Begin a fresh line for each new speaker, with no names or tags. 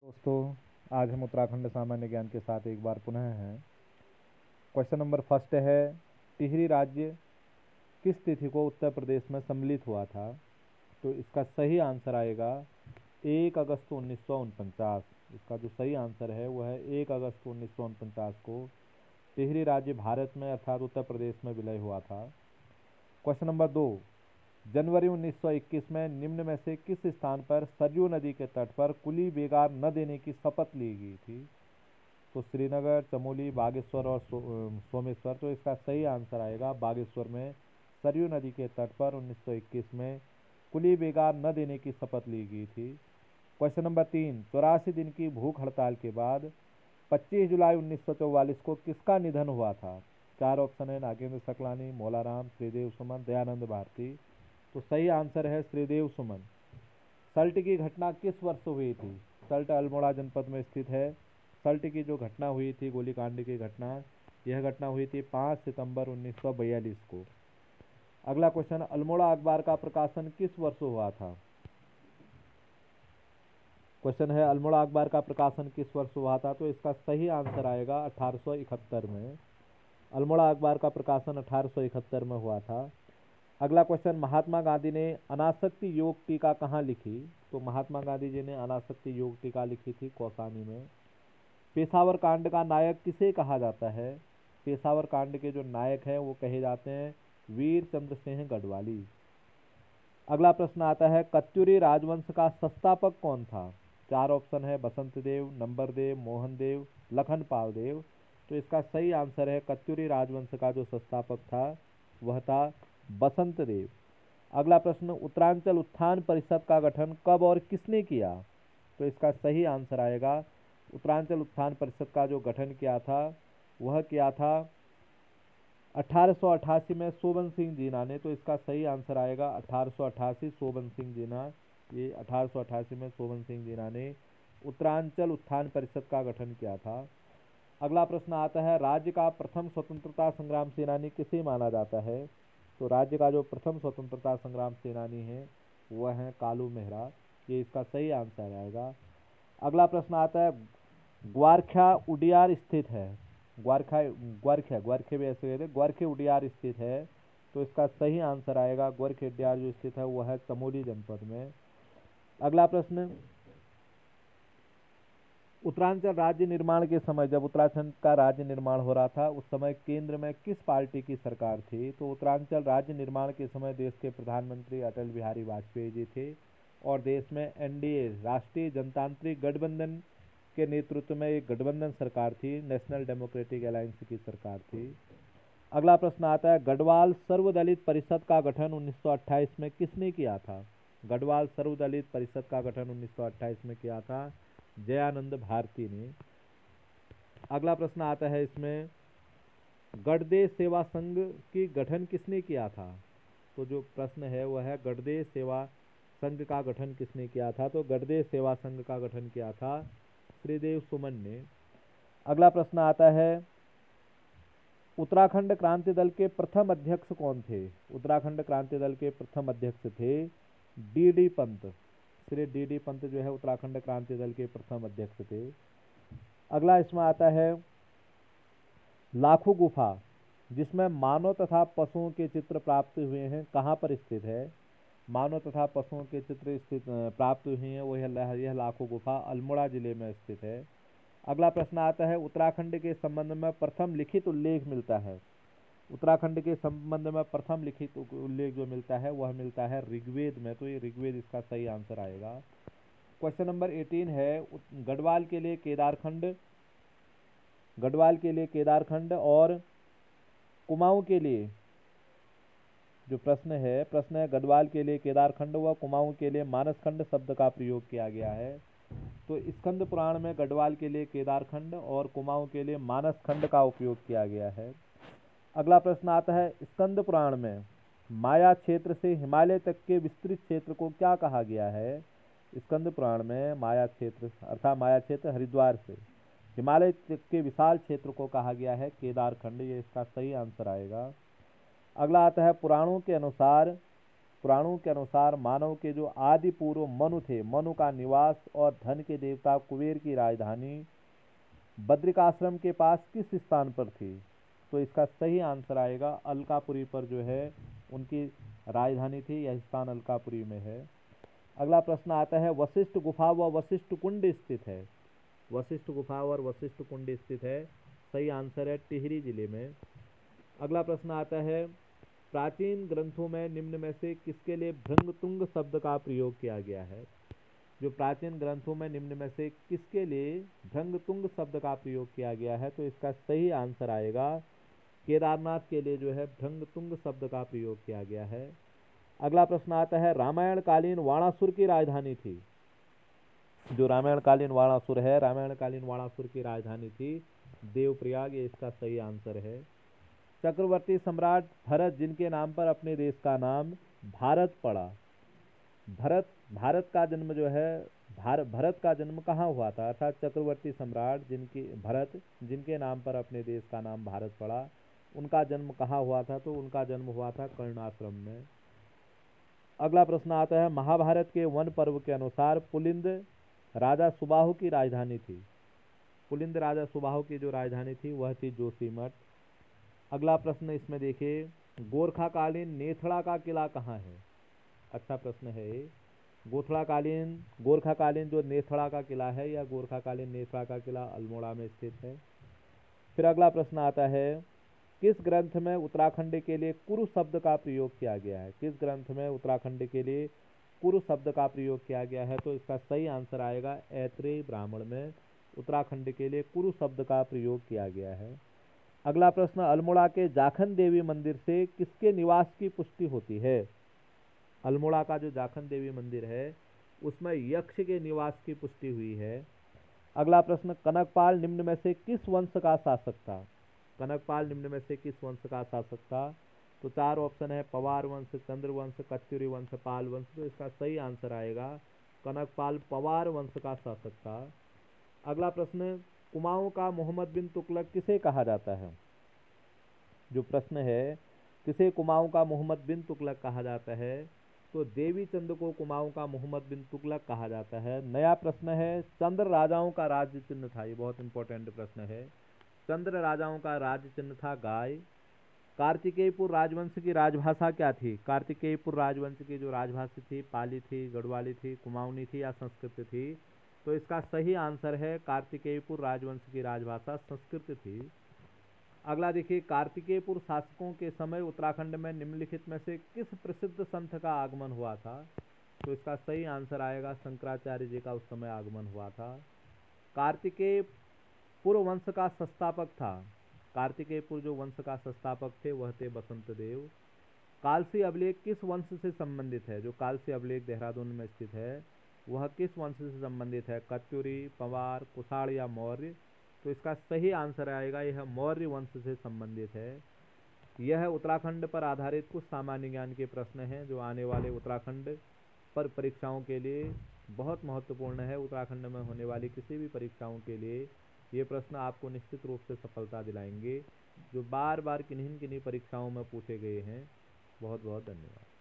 दोस्तों, आज हम उत्तराखंड सामान्य ज्ञान के साथ एक बार पुनः हैं। क्वेश्चन नंबर फर्स्ट है, टिहरी राज्य किस तिथि को उत्तर प्रदेश में सम्मिलित हुआ था? तो इसका सही आंसर आएगा 1 अगस्त 1949। इसका जो सही आंसर है वह है 1 अगस्त 1949 को टिहरी राज्य भारत में अर्थात उत्तर प्रदेश में विलय हुआ था। क्वेश्चन नंबर 2, जनवरी 1921 में निम्न में से किस स्थान पर सरयू नदी के तट पर कुली बेगार न देने की शपथ ली गई थी? तो श्रीनगर, चमोली, बागेश्वर और सोमेश्वर। तो इसका सही आंसर आएगा बागेश्वर में सरयू नदी के तट पर 1921 में कुली बेगार न देने की शपथ ली गई थी। क्वेश्चन नंबर 3, 84 दिन की भूख हड़ताल के बाद 25 जुलाई 1944 को किसका निधन हुआ था? चार ऑप्शन है, नागेंद्र सकलानी, मौलाराम, श्रीदेव सुमन, दयानंद भारती। तो सही आंसर है श्रीदेव सुमन। सल्ट की घटना किस वर्ष हुई थी? सल्ट अल्मोड़ा जनपद में स्थित है। सल्ट की जो घटना हुई थी, गोलीकांड की घटना, यह घटना हुई थी 5 सितंबर 1942 को। अगला क्वेश्चन, अल्मोड़ा अखबार का प्रकाशन किस वर्ष हुआ था? क्वेश्चन है, अल्मोड़ा अखबार का प्रकाशन किस वर्ष हुआ था? तो इसका सही आंसर आएगा 1871 में। अल्मोड़ा अखबार का प्रकाशन 1871 में हुआ था। अगला क्वेश्चन, महात्मा गांधी ने अनासक्ति योग टीका कहाँ लिखी? तो महात्मा गांधी जी ने अनासक्ति योग टीका लिखी थी कौसानी में। पेशावर कांड का नायक किसे कहा जाता है? पेशावर कांड के जो नायक हैं वो कहे जाते हैं वीर चंद्र सिंह गढ़वाली। अगला प्रश्न आता है, कत्यूरी राजवंश का संस्थापक कौन था? चार ऑप्शन है, बसंत देव, नंबर देव, मोहन देव, लखन पाल देव। तो इसका सही आंसर है कत्यूरी राजवंश का जो संस्थापक था वह था बसंत देव। अगला प्रश्न, उत्तरांचल उत्थान परिषद का गठन कब और किसने किया? तो इसका सही आंसर आएगा, उत्तरांचल उत्थान परिषद का जो गठन किया था वह किया था 1888 में शोभन सिंह जीना ने। तो इसका सही आंसर आएगा 1888, शोभन सिंह जीना। ये 1888 में शोभन सिंह जीना ने उत्तरांचल उत्थान परिषद का गठन किया था। अगला प्रश्न आता है, राज्य का प्रथम स्वतंत्रता संग्राम सेनानी किसे माना जाता है? तो राज्य का जो प्रथम स्वतंत्रता संग्राम सेनानी है वह है कालू मेहरा। ये इसका सही आंसर आएगा। अगला प्रश्न आता है, ग्वारख्या उडियार स्थित है। ग्वारखा ग्वारख्या ग्वारखे भी ऐसे कहते हैं, ग्वारखे उडियार स्थित है। तो इसका सही आंसर आएगा, ग्वारखे उडियार जो स्थित है वह है चमोली जनपद में। अगला प्रश्न, उत्तरांचल राज्य निर्माण के समय, जब उत्तराखंड का राज्य निर्माण हो रहा था उस समय केंद्र में किस पार्टी की सरकार थी? तो उत्तरांचल राज्य निर्माण के समय देश के प्रधानमंत्री अटल बिहारी वाजपेयी जी थे और देश में एनडीए राष्ट्रीय जनतांत्रिक गठबंधन के नेतृत्व में एक गठबंधन सरकार थी, नेशनल डेमोक्रेटिक अलायंस की सरकार थी। अगला प्रश्न आता है, गढ़वाल सर्वदलित परिषद का गठन 1928 में किसने किया था? गढ़वाल सर्वदलित परिषद का गठन 1928 में किया था जयानंद भारती ने। अगला प्रश्न आता है इसमें, गढ़दे सेवा संघ की गठन किसने किया था? तो जो प्रश्न है वह है गढ़दे सेवा संघ का गठन किसने किया था? तो गढ़दे सेवा संघ का गठन किया था श्रीदेव सुमन ने। अगला प्रश्न आता है, उत्तराखंड क्रांति दल के प्रथम अध्यक्ष कौन थे? उत्तराखंड क्रांति दल के प्रथम अध्यक्ष थे डी पंत। श्री डी पंत जो है उत्तराखंड क्रांति दल के प्रथम अध्यक्ष थे। अगला इसमें आता है, लाखों गुफा जिसमें मानव तथा पशुओं के चित्र प्राप्त हुए हैं कहाँ पर स्थित है? मानव तथा पशुओं के चित्र स्थित प्राप्त हुए हैं वह यह लाखों गुफा अल्मोड़ा जिले में स्थित है। अगला प्रश्न आता है, उत्तराखंड के संबंध में प्रथम लिखित उल्लेख मिलता है। उत्तराखंड के संबंध में प्रथम लिखित उल्लेख जो मिलता है वह मिलता है ऋग्वेद में। तो ये ऋग्वेद इसका सही आंसर आएगा। क्वेश्चन नंबर 18 है, गढ़वाल के लिए केदारखंड और कुमाऊं के लिए, जो प्रश्न है गढ़वाल के लिए केदारखंड व कुमाऊं के लिए मानसखंड शब्द का प्रयोग किया गया है। तो स्कंद पुराण में गढ़वाल के लिए केदारखंड और कुमाऊं के लिए मानसखंड का उपयोग किया गया है। अगला प्रश्न आता है, स्कंद पुराण में माया क्षेत्र से हिमालय तक के विस्तृत क्षेत्र को क्या कहा गया है? स्कंद पुराण में माया क्षेत्र अर्थात माया क्षेत्र हरिद्वार से हिमालय तक के विशाल क्षेत्र को कहा गया है केदारखंड। ये इसका सही आंसर आएगा। अगला आता है, पुराणों के अनुसार पुराणों के अनुसार मानव के जो आदि पूर्व मनु थे, मनु का निवास और धन के देवता कुबेर की राजधानी बद्रिकाश्रम के पास किस स्थान पर थी? तो इसका सही आंसर आएगा अलकापुरी पर जो है उनकी राजधानी थी, यह स्थान अलकापुरी में है। अगला प्रश्न आता है, वशिष्ठ गुफा व वशिष्ठ कुंड स्थित है? वशिष्ठ गुफा और वशिष्ठ कुंड स्थित है, सही आंसर है टिहरी जिले में। अगला प्रश्न आता है, प्राचीन ग्रंथों में निम्न में से किसके लिए भृंगतुंग शब्द का प्रयोग किया गया है? जो प्राचीन ग्रंथों में निम्न में से किसके लिए भृंगतुंग शब्द का प्रयोग किया गया है? तो इसका सही आंसर आएगा केदारनाथ के लिए जो है भृंगतुंग शब्द का प्रयोग किया गया है। अगला प्रश्न आता है, रामायण कालीन वाणासुर की राजधानी थी? जो रामायण कालीन वाणासुर है, रामायण कालीन वाणासुर की राजधानी थी देवप्रयाग, ये इसका सही आंसर है। चक्रवर्ती सम्राट भरत जिनके नाम पर अपने देश का नाम भारत पड़ा, भारत का जन्म जो है भरत का जन्म कहाँ हुआ था? अर्थात चक्रवर्ती सम्राट भरत जिनके नाम पर अपने देश का नाम भारत पड़ा, उनका जन्म कहाँ हुआ था? तो उनका जन्म हुआ था कर्णाश्रम में। अगला प्रश्न आता है, महाभारत के वन पर्व के अनुसार पुलिंद राजा सुबाहु की राजधानी थी? पुलिंद राजा सुबाहु की जो राजधानी थी वह थी जोशीमठ। अगला प्रश्न इसमें देखिए, गोरखाकालीन नेथड़ा का किला कहाँ है? अच्छा प्रश्न है। गोरखाकालीन जो नेथड़ा का किला है, या गोरखाकालीन नेथड़ा का किला अल्मोड़ा में स्थित है। फिर अगला प्रश्न आता है, किस ग्रंथ में उत्तराखंड के लिए कुरु शब्द का प्रयोग किया गया है? किस ग्रंथ में उत्तराखंड के लिए कुरु शब्द का प्रयोग किया गया है? तो इसका सही आंसर आएगा ऐत्रेय ब्राह्मण में उत्तराखंड के लिए कुरु शब्द का प्रयोग किया गया है। अगला प्रश्न, अल्मोड़ा के जाखन देवी मंदिर से किसके निवास की पुष्टि होती है? अल्मोड़ा का जो जाखन देवी मंदिर है उसमें यक्ष के निवास की पुष्टि हुई है। अगला प्रश्न, कनकपाल निम्न में से किस वंश का शासक था? कनकपाल निम्न में से किस वंश का शासक था? तो चार ऑप्शन है, पवार वंश, चंद्र वंश, कत्यूरी वंश, पाल वंश। तो इसका सही आंसर आएगा कनकपाल पवार वंश का शासक था। अगला प्रश्न, कुमाऊं का मोहम्मद बिन तुगलक किसे कहा जाता है? जो प्रश्न है, किसे कुमाऊं का मोहम्मद बिन तुगलक कहा जाता है? तो देवी चंद को कुमाऊं का मोहम्मद बिन तुगलक कहा जाता है। नया प्रश्न है, चंद्र राजाओं का राज्य चिन्ह था? ये बहुत इंपॉर्टेंट प्रश्न है। चंद्र राजाओं का राज्य चिन्ह था गाय। कार्तिकेयपुर राजवंश की राजभाषा क्या थी? कार्तिकेयपुर राजवंश की जो राजभाषा थी, पाली थी, गढ़वाली थी, कुमाऊनी थी या संस्कृत थी? तो इसका सही आंसर है कार्तिकेयपुर राजवंश की राजभाषा संस्कृत थी। अगला देखिए, कार्तिकेयपुर शासकों के समय उत्तराखंड में निम्नलिखित में से किस प्रसिद्ध संत का आगमन हुआ था? तो इसका सही आंसर आएगा शंकराचार्य जी का उस समय आगमन हुआ था। कार्तिकेयपुर वंश का संस्थापक था, कार्तिकेयपुर जो वंश का संस्थापक थे वह थे बसंत देव। कालसी अभिलेख किस वंश से संबंधित है? जो कालसी अभिलेख देहरादून में स्थित है वह किस वंश से संबंधित है? कत्यूरी, पवार, कुषाण या मौर्य? तो इसका सही आंसर आएगा यह मौर्य वंश से संबंधित है। यह उत्तराखंड पर आधारित कुछ सामान्य ज्ञान के प्रश्न हैं जो आने वाले उत्तराखंड पर परीक्षाओं के लिए बहुत महत्वपूर्ण है। उत्तराखंड में होने वाली किसी भी परीक्षाओं के लिए ये प्रश्न आपको निश्चित रूप से सफलता दिलाएंगे, जो बार बार किन्हीं किन्हीं परीक्षाओं में पूछे गए हैं। बहुत बहुत धन्यवाद।